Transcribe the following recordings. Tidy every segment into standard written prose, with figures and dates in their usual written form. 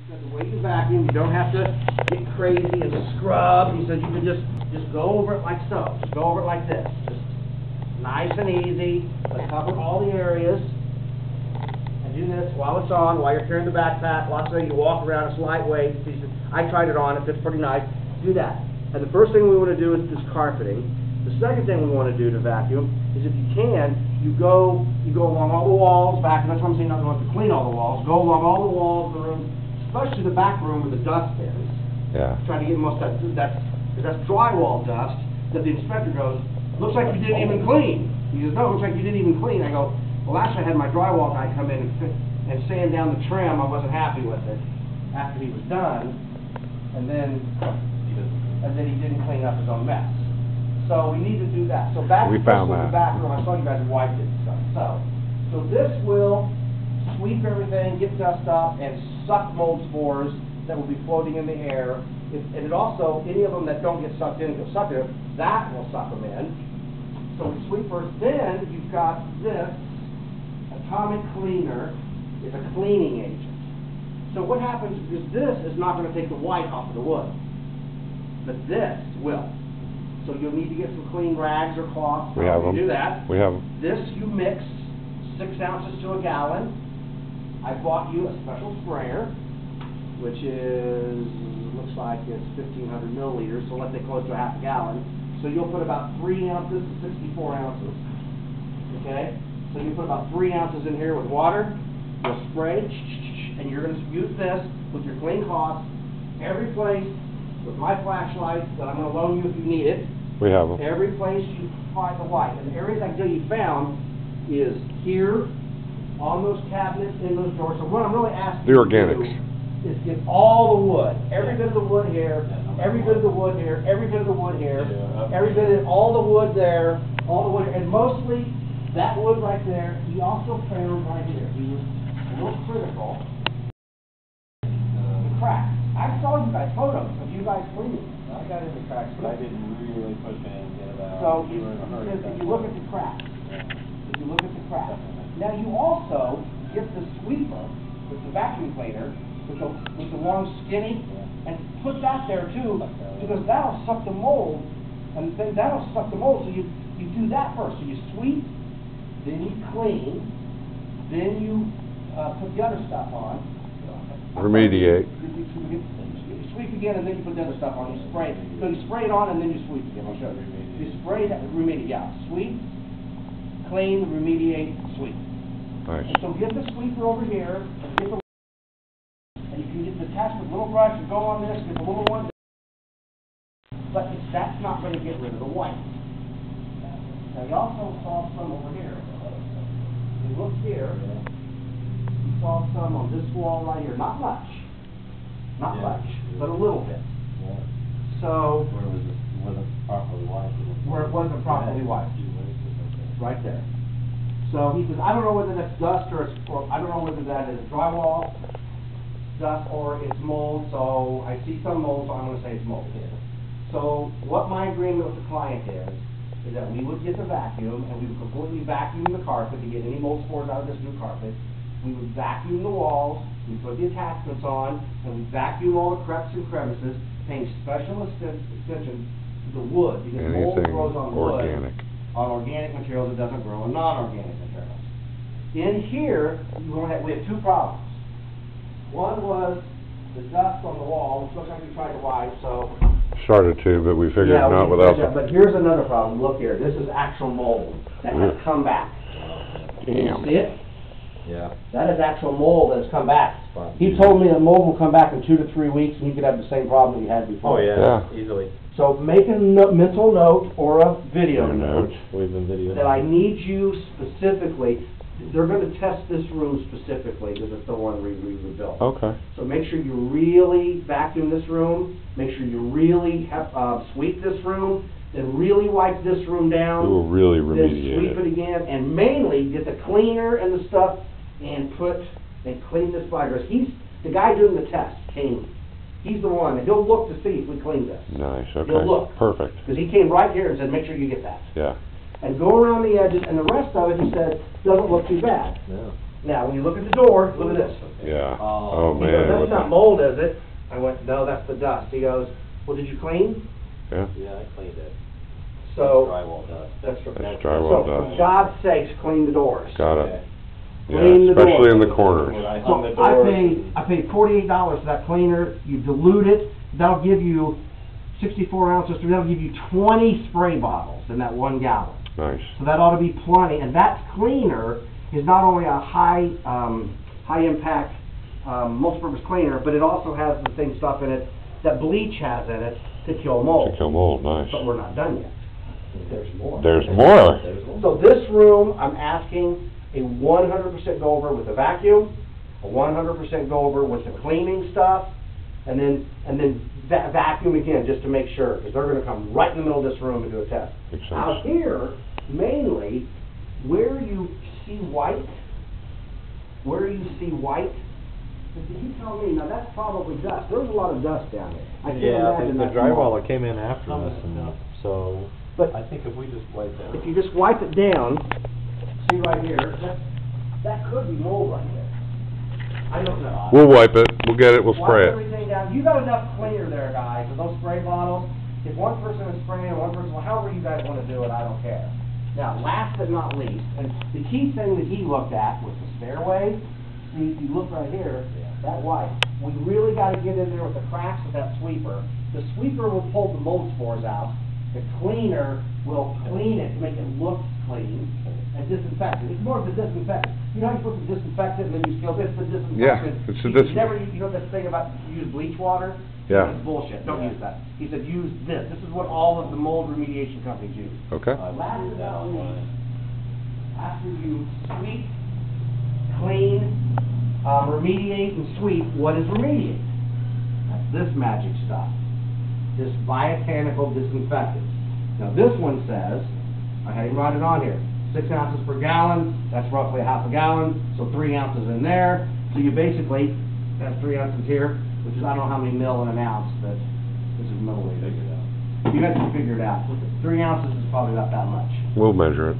Because the way you vacuum, you don't have to get crazy and scrub. He says you can just go over it like so. Just go over it like this. Just nice and easy. But cover all the areas. And do this while it's on, while you're carrying the backpack. Lots of you walk around, it's lightweight. I tried it on, it fits pretty nice. Do that. And the first thing we want to do is this carpeting. The second thing we want to do to vacuum is, if you can, you go along all the walls, back, and that's why I'm saying not to clean all the walls. Go along all the walls of the room, especially the back room where the dust is. Yeah. Trying to get most of that's drywall dust that the inspector goes, looks like you didn't even clean. He goes, no, it looks like you didn't even clean. I go, well, last I had my drywall guy come in and sand down the trim. I wasn't happy with it after he was done, and then he didn't clean up his own mess. So we need to do that. So back to the back room, I saw you guys wiped it and stuff. So this will sweep everything, get dust up, and suck mold spores that will be floating in the air. And it also, any of them that don't get sucked in, that will suck them in. So we sweep first. Then you've got this atomic cleaner. It's a cleaning agent. So what happens is this is not going to take the white off of the wood, but this will. So you'll need to get some clean rags or cloths. We have them. Do that. We have them. This you mix 6 ounces to a gallon. I bought you a special sprayer, which looks like it's 1,500 milliliters, so let's say close to a half a gallon. So you'll put about 3 ounces to 64 ounces. Okay? So you put about 3 ounces in here with water. You'll spray, and you're going to use this with your clean cloth every place with my flashlight that I'm going to loan you if you need it. We have them. Every place you find the white. And the areas I you found is here, on those cabinets, in those drawers. So what I'm really asking the organics you is get all the wood, every bit of the wood here, every bit of the wood here, every bit of the wood here, every bit of all the wood there, all the wood, and mostly that wood right there. He also found right here. He was a little critical. The cracks. I saw you guys photos of you guys cleaning. I got in the cracks, but I didn't really push in and get it out. So if you look at the cracks, if you look at the cracks. Now you also get the sweeper with the vacuum cleaner with the long skinny, and put that there too, because that'll suck the mold, and then that'll suck the mold. So you do that first. So you sweep, then you clean, then you put the other stuff on. Remediate. You sweep again, and then you put the other stuff on. You spray. So you spray it on, and then you sweep again. I'll show you. You spray that, remediate. Yeah, sweep, clean, remediate, sweep. Nice. And so get the sweeper over here, and get the, and you can get the attach with a little brush and go on this, get the little one. But that's not going to get rid of the white. Now you also saw some over here. You look here. You saw some on this wall right here. Not much. Not much, but a little bit. Yeah. So Where was it? Wasn't properly wiped. where it wasn't properly wiped. Right there. So he says, I don't know whether that's dust or I don't know whether that is drywall dust or it's mold. So I see some mold, so I'm going to say it's mold here. So what my agreement with the client is that we would get the vacuum and we would completely vacuum the carpet to get any mold spores out of this new carpet. We would vacuum the walls, we put the attachments on, and we vacuum all the creps and crevices, paying special attention to the wood, because mold grows on wood, on organic materials. It doesn't grow on non-organic materials. In here, we have 2 problems. One was the dust on the wall, which looks like we tried to wipe, so... Started to, but we figured not without them. But here's another problem. Look here. This is actual mold that has come back. Damn. You see it? Yeah. That is actual mold that has come back. He told me that mold will come back in 2 to 3 weeks, and you could have the same problem that you had before. Oh, yeah. Easily. So make a mental note or a video note We've been videoing. that I need you specifically. They're going to test this room specifically because it's the one we rebuilt. Okay. So make sure you really vacuum this room. Make sure you really sweep this room. Then really wipe this room down. We will really remediate Then sweep it again, and mainly get the cleaner and the stuff and clean this fibers. He's the guy doing the test. He's the one, and he'll look to see if we clean this. Nice. Okay. He'll look. Perfect. Because he came right here and said, make sure you get that. Yeah. And go around the edges, and the rest of it, he said, doesn't look too bad. No. Now, when you look at the door, look at this. Yeah. Oh. Oh, He goes, man. that's what not the- mold, is it? I went, no, that's the dust. He goes, well, did you clean? Yeah. Yeah, I cleaned it. So, Drywall dust. that's drywall so, for dust. God's sakes, clean the doors. Got Okay. it. Clean Yeah, the especially doors. in the corners. When I So hung the doors. I paid $48 for that cleaner. You dilute it. That'll give you 64 ounces. So that'll give you 20 spray bottles in that 1 gallon. Nice. So that ought to be plenty. And that cleaner is not only a high impact multi-purpose cleaner, but it also has the same stuff in it that bleach has in it to kill mold. To kill mold, nice. But we're not done yet. There's more. There's more. So this room, I'm asking a 100% go over with the vacuum, a 100% go over with the cleaning stuff, and then that vacuum again just to make sure, because they're going to come right in the middle of this room and do a test. Makes sense. Out here, mainly, where you see white, you tell me, now that's probably dust. There's a lot of dust down there. I can't Yeah, imagine the that's drywall mold. that came in after No, this, no. and so, But I think if we just wipe that. if you just wipe it down, see right here, that could be mold right there. I don't know. We'll wipe it. We'll get it. We'll Wipe spray it. everything down. You got enough cleaner there, guys, with those spray bottles. If one person is spraying and one person, well, however you guys want to do it, I don't care. Now, last but not least, and the key thing that he looked at was the stairway. See, if you look right here, that white. We really got to get in there with the cracks with that sweeper. The sweeper will pull the mold spores out. The cleaner will clean it to make it look clean and disinfect it. It's more of the disinfectant. You know how you're supposed to disinfect it and then you kill it? It's the disinfectant. Yeah, it's the You never, you know this thing about you use bleach water? Yeah. It's bullshit. Don't use that. He said use this. This is what all of the mold remediation companies use. Okay. I Last threw but that not on least, mine. after you sweep, clean, remediate and sweep, what is remediate? That's this magic stuff. This biotanical disinfectant. Now this one says, I had him write it on here, 6 ounces per gallon, that's roughly half a gallon, so 3 ounces in there. So you basically have 3 ounces here, which is, I don't know how many mil in an ounce, but this is milliliters. Figure it out. You guys can figure it out. 3 ounces is probably not that much. We'll measure it.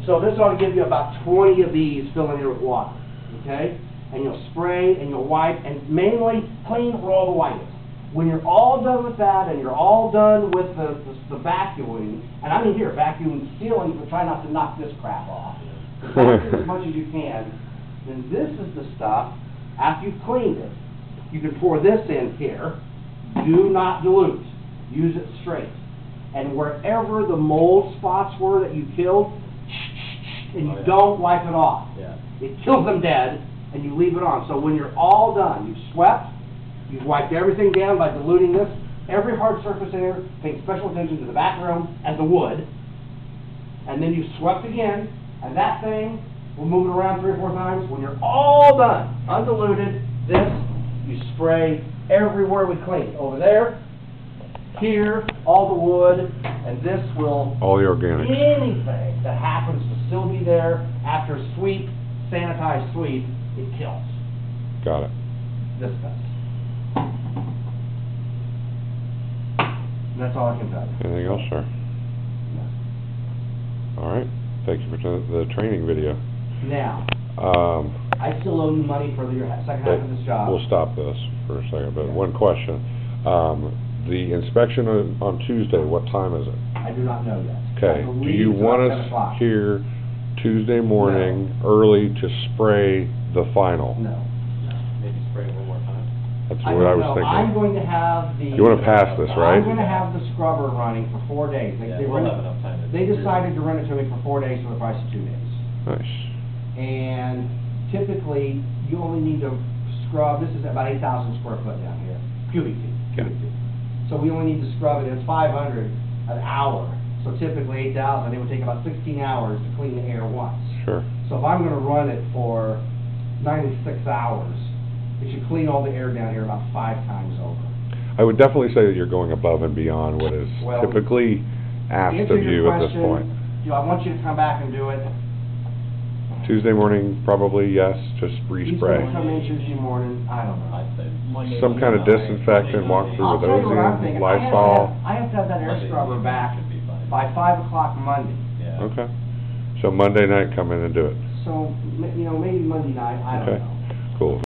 So this ought to give you about 20 of these filling here with water, okay? And you'll spray and you'll wipe and mainly clean where all the white is. When you're all done with that and you're all done with the vacuuming, and I mean here, vacuum sealing, but try not to knock this crap off. Vacuum as much as you can. Then this is the stuff, after you've cleaned it, you can pour this in here. Do not dilute. Use it straight. And wherever the mold spots were that you killed, and you Oh, yeah. don't wipe it off. Yeah. It kills them dead, and you leave it on. So when you're all done, you've swept, you've wiped everything down by diluting this, every hard surface in here, paying special attention to the bathroom and the wood, and then you've swept again, and that thing, we'll move it around 3 or 4 times. When you're all done, undiluted, this, you spray everywhere we clean. Over there, here, all the wood, and this will... All the organics. Anything that happens to still be there after a sweep, sanitized sweep, it kills. Got it. This does. And that's all I can tell you. Anything else, sir? All right. Thank you for the training video. Now, Um, I still owe you money for your second half of this job. We'll stop this for a second, but Yeah. one question. The inspection on Tuesday, what time is it? I do not know yet. Okay, I do believe you it's want about 10 us o'clock. here Tuesday morning early to spray the final? No. Maybe spray it one more time. That's I what I don't was know. thinking. I'm going to have the... You wanna pass this, right? I'm going to have the scrubber running for 4 days. Yeah, They we'll rent- have enough time to... They decided to rent it to me for 4 days for the price of 2 days. Nice. And typically, you only need to scrub, this is about 8,000 square foot down here, cubic feet. Okay. So we only need to scrub it, it's 500 an hour. So typically 8,000, it would take about 16 hours to clean the air once. Sure. So if I'm gonna run it for 96 hours, it should clean all the air down here about 5 times over. I would definitely say that you're going above and beyond what is Well, typically asked Answer of your you at this question, point. you know, I want you to come back and do it. Tuesday morning, probably yes, just He's respray. gonna come in Tuesday morning, I don't know. I'd say Monday. Some kind of disinfectant, walk through I'll with tell you what I'm Ozone, thinking. Lysol. I have to have that air Monday scrubber back should be fine. by 5 o'clock Monday. Yeah. Okay. So Monday night, come in and do it. So, you know, maybe Monday night, I don't Okay, know. cool.